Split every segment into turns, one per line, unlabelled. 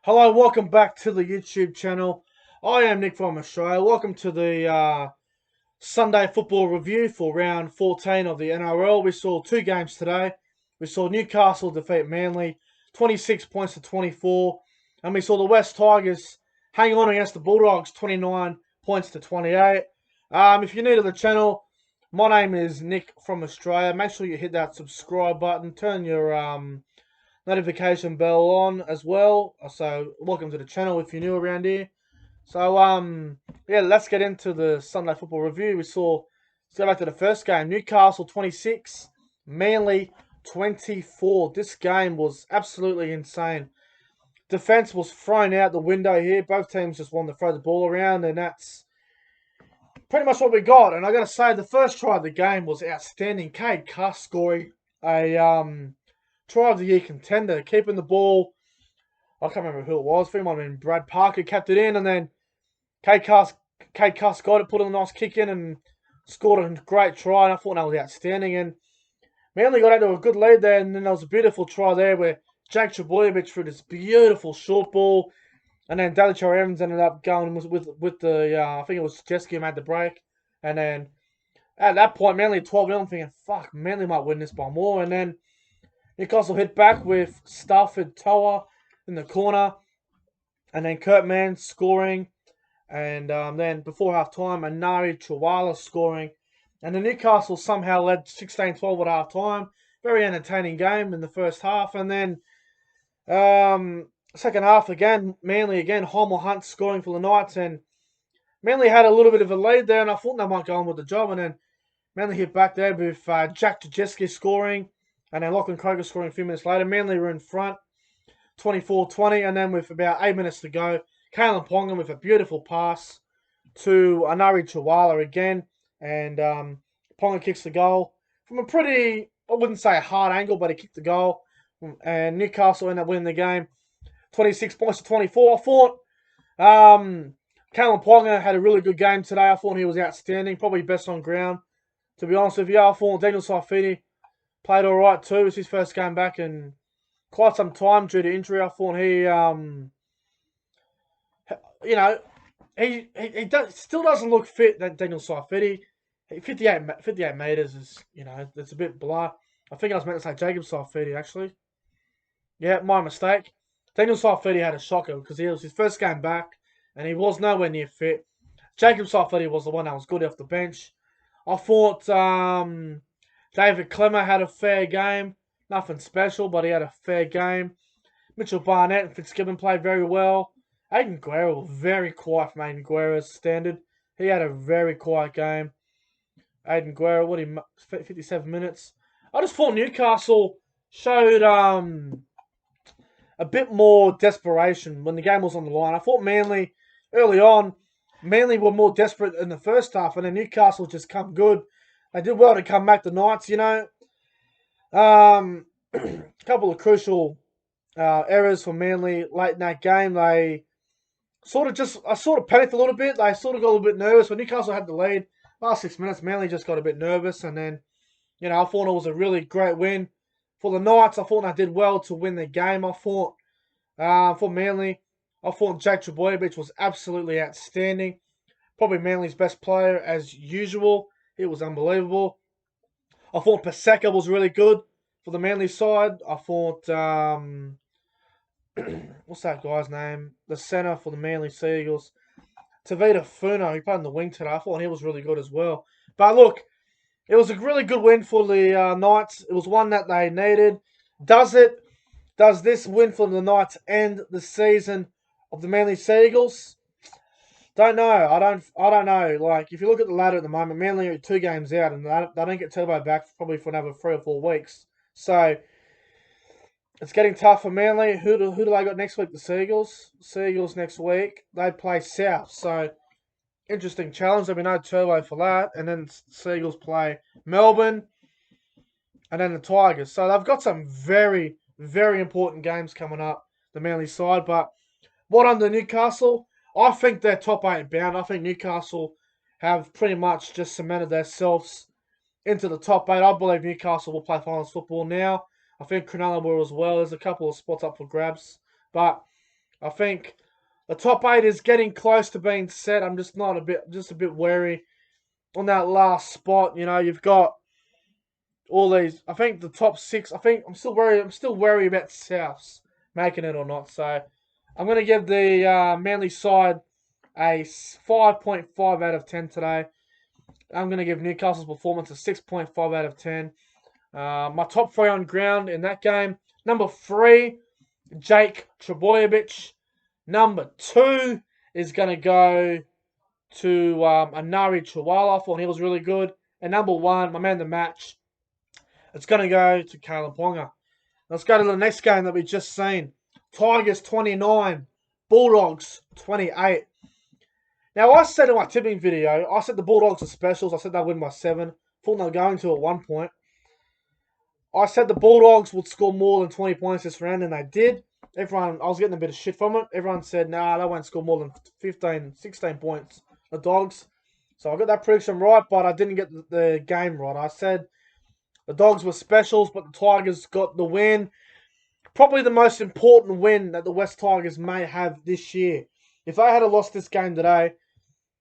Hello, welcome back to the YouTube channel. I am Nick from Australia. Welcome to the Sunday football review for round 14 of the NRL. We saw two games today. We saw Newcastle defeat Manly 26 points to 24. And we saw the West Tigers hang on against the Bulldogs 29 points to 28. If you're new to the channel, my name is Nick from Australia. Make sure you hit that subscribe button. Turn your notification bell on as well. So welcome to the channel if you're new around here. So yeah, let's get into the Sunday football review. Let's go back to the first game. Newcastle 26, Manly 24. This game was absolutely insane. Defense was thrown out the window here. Both teams just wanted to throw the ball around, and that's pretty much what we got. And I got to say, the first try of the game was outstanding. Cade Cuss scoring a try of the year contender, keeping the ball. I can't remember who it was. I think it might have been Brad Parker kept it in, and then Cade Cuss got it, put a nice kick in, and scored a great try. And I thought that was outstanding. And Manly got into a good lead there, and then there was a beautiful try there where Jake Trbojevic threw this beautiful short ball, and then Dalicho Evans ended up going with the I think it was Jeske who made the break, and then at that point Manly 12-0. I'm thinking, fuck, Manly might win this by more, and then Newcastle hit back with Stafford Toa in the corner, and then Kurt Mann scoring, and then before half time, Anari Chawala scoring, and the Newcastle somehow led 16-12 at half time. Very entertaining game in the first half, and then second half again, Manly again, Homer Hunt scoring for the Knights, and Manly had a little bit of a lead there, and I thought they might go on with the job, and then Manly hit back there with Jack Jajeski scoring, and then Lachlan Croker scoring a few minutes later. Manly were in front, 24-20, and then with about 8 minutes to go, Kalen Ponga with a beautiful pass to Anari Chawala again, and Ponga kicks the goal from a pretty, I wouldn't say a hard angle, but he kicked the goal, and Newcastle ended up winning the game, 26 points to 24. I thought Kalen Ponga had a really good game today. I thought he was outstanding, probably best on ground. To be honest with you, I thought Daniel Saifiti played all right too. It was his first game back in quite some time due to injury. I thought he, still doesn't look fit. That Daniel Saifiti, 58 meters is, it's a bit blah. I think I was meant to say Jacob Saifiti actually. Yeah, my mistake. Daniel Saifiti had a shocker because it was his first game back and he was nowhere near fit. Jacob Saifiti was the one that was good off the bench. I thought David Clemmer had a fair game. Nothing special, but he had a fair game. Mitchell Barnett and Fitzgibbon played very well. Aiden Guerra was very quiet from Aiden Guerra's standard. He had a very quiet game. Aiden Guerra, 57 minutes. I just thought Newcastle showed a bit more desperation when the game was on the line. I thought Manly, early on, Manly were more desperate in the first half, and then Newcastle just come good. They did well to come back the Knights, a couple of crucial errors for Manly late in that game. They I sort of panicked a little bit. They sort of got a little bit nervous when Newcastle had the lead. Last 6 minutes, Manly just got a bit nervous, and then, I thought it was a really great win for the Knights. I thought they did well to win the game. I thought for Manly, I thought Jake Trbojevic was absolutely outstanding. Probably Manly's best player as usual. It was unbelievable. I thought Paseka was really good for the Manly side. I thought, what's that guy's name? The centre for the Manly Seagulls. Tavita Funo, he played in the wing today. I thought he was really good as well. But look, it was a really good win for the Knights. It was one that they needed. Does this win for the Knights end the season of the Manly Seagulls? Don't know. I don't know. Like, if you look at the ladder at the moment, Manly are 2 games out, and they don't get Turbo back probably for another 3 or 4 weeks. So it's getting tough for Manly. Who do they got next week? The Seagulls. Seagulls next week. They play South. So interesting challenge. There'll be no Turbo for that. And then Seagulls play Melbourne, and then the Tigers. So they've got some very, very important games coming up, the Manly side. But what under Newcastle? I think they're top 8 bound. I think Newcastle have pretty much just cemented themselves into the top 8. I believe Newcastle will play finals football now. I think Cronulla will as well. There's a couple of spots up for grabs. But I think the top 8 is getting close to being set. I'm just a bit wary on that last spot. You know, you've got all these. I think the top 6. I think I'm still worried. I'm still wary about Souths making it or not. So I'm going to give the Manly side a 5.5 out of 10 today. I'm going to give Newcastle's performance a 6.5 out of 10. My top 3 on ground in that game. Number 3, Jake Trbojevic. Number 2 is going to go to Anari Chihuahua. I thought he was really good. And number 1, my man of the match, it's going to go to Kalyn Ponga. Let's go to the next game that we just seen. Tigers 29, Bulldogs 28. Now, I said in my tipping video, I said the Bulldogs are specials. I said they'll win by 7. Thought they were going to at one point. I said the Bulldogs would score more than 20 points this round, and they did. I was getting a bit of shit from it. Everyone said, nah, they won't score more than 15, 16 points, the Dogs. So I got that prediction right, but I didn't get the game right. I said the Dogs were specials, but the Tigers got the win. Probably the most important win that the West Tigers may have this year. If they had lost this game today,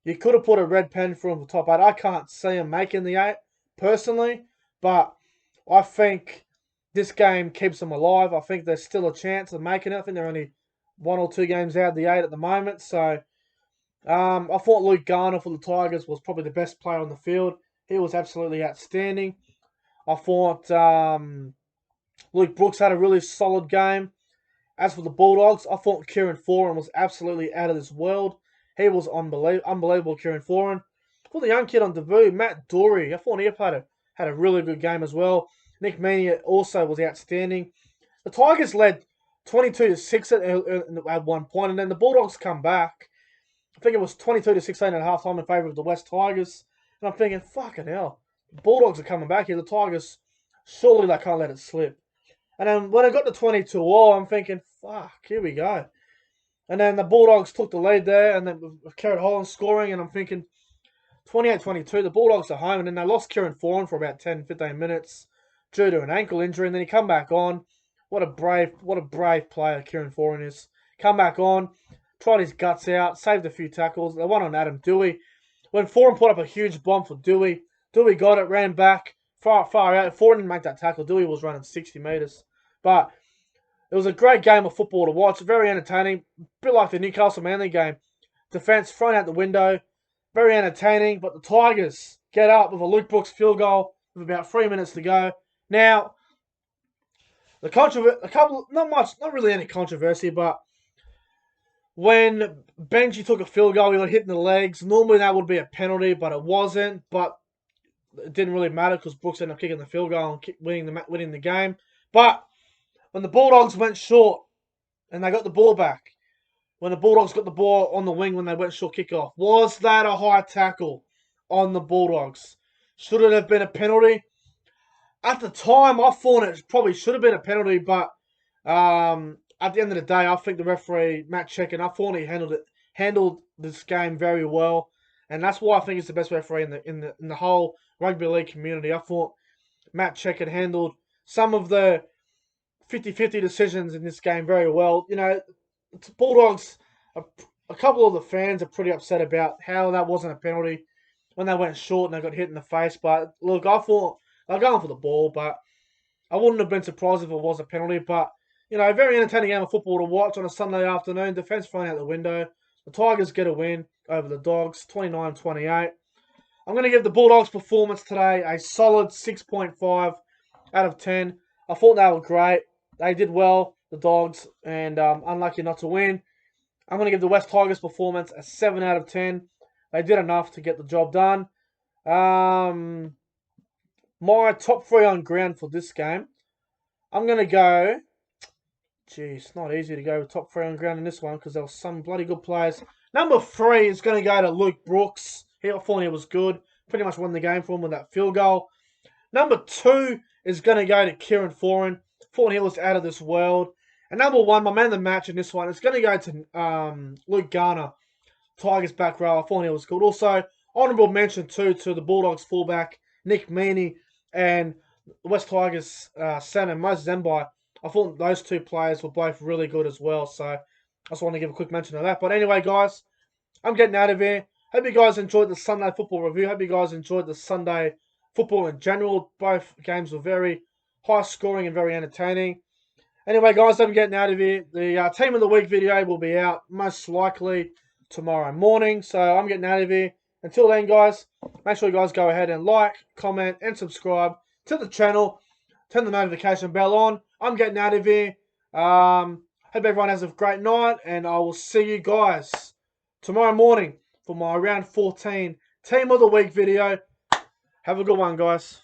you could have put a red pen for them for top 8. I can't see them making the 8, personally, but I think this game keeps them alive. I think there's still a chance of making it. I think they're only 1 or 2 games out of the 8 at the moment. So I thought Luke Garner for the Tigers was probably the best player on the field. He was absolutely outstanding. I thought Luke Brooks had a really solid game. As for the Bulldogs, I thought Kieran Foran was absolutely out of this world. He was unbelievable, Kieran Foran. For the young kid on debut, Matt Doorey, I thought he had a really good game as well. Nick Meaney also was outstanding. The Tigers led 22-6 at one point, and then the Bulldogs come back. I think it was 22-16 at halftime in favour of the West Tigers. And I'm thinking, fucking hell, the Bulldogs are coming back here. The Tigers, surely they can't let it slip. And then when it got to 22-all, I'm thinking, fuck, here we go. And then the Bulldogs took the lead there, and then with Kerrod Holland scoring, and I'm thinking, 28-22, the Bulldogs are home, and then they lost Kieran Foran for about 10, 15 minutes due to an ankle injury, and then he come back on. What a brave player Kieran Foran is. Come back on, tried his guts out, saved a few tackles. They won on Adam Doueihi. When Foran put up a huge bomb for Doueihi, Doueihi got it, ran back, far out. Foran didn't make that tackle. Doueihi was running 60 metres. But it was a great game of football to watch, very entertaining, a bit like the Newcastle Manly game. Defence thrown out the window, very entertaining, but the Tigers get up with a Luke Brooks field goal with about 3 minutes to go. Now, not really any controversy, but when Benji took a field goal, he got hit in the legs. Normally that would be a penalty, but it wasn't. But it didn't really matter because Brooks ended up kicking the field goal and winning the game. But when the Bulldogs went short and they got the ball back, when the Bulldogs got the ball on the wing when they went short kickoff, was that a high tackle on the Bulldogs? Should it have been a penalty? At the time, I thought it probably should have been a penalty, but at the end of the day, I think the referee, Matt Checken, I thought he handled this game very well, and that's why I think he's the best referee in the whole rugby league community. I thought Matt Checken handled some of the 50-50 decisions in this game very well. You know, Bulldogs, a couple of the fans are pretty upset about how that wasn't a penalty when they went short and they got hit in the face. But look, I thought they were going for the ball, but I wouldn't have been surprised if it was a penalty. But, you know, a very entertaining game of football to watch on a Sunday afternoon. Defence thrown out the window. The Tigers get a win over the Dogs, 29-28. I'm going to give the Bulldogs' performance today a solid 6.5 out of 10. I thought they were great. They did well, the Dogs, and unlucky not to win. I'm going to give the West Tigers' performance a 7 out of 10. They did enough to get the job done. My top 3 on ground for this game. I'm going to go... Geez, it's not easy to go with top 3 on ground in this one because there were some bloody good players. Number 3 is going to go to Luke Brooks. I thought he was good. Pretty much won the game for him with that field goal. Number 2 is going to go to Kieran Foran. Thought he was out of this world. And number 1, my man of the match in this one, is going to go to Luke Garner, Tigers back row. I thought he was good. Also, honourable mention too to the Bulldogs fullback, Nick Meaney, and the West Tigers centre, Moses Mbye. I thought those 2 players were both really good as well. So just want to give a quick mention of that. But anyway, guys, I'm getting out of here. Hope you guys enjoyed the Sunday football review. Hope you guys enjoyed the Sunday football in general. Both games were very high scoring and very entertaining. Anyway, guys, I'm getting out of here. The Team of the Week video will be out most likely tomorrow morning. So I'm getting out of here. Until then, guys, make sure you guys go ahead and like, comment, and subscribe to the channel. Turn the notification bell on. I'm getting out of here. Hope everyone has a great night, and I will see you guys tomorrow morning for my round 14 Team of the Week video. Have a good one, guys.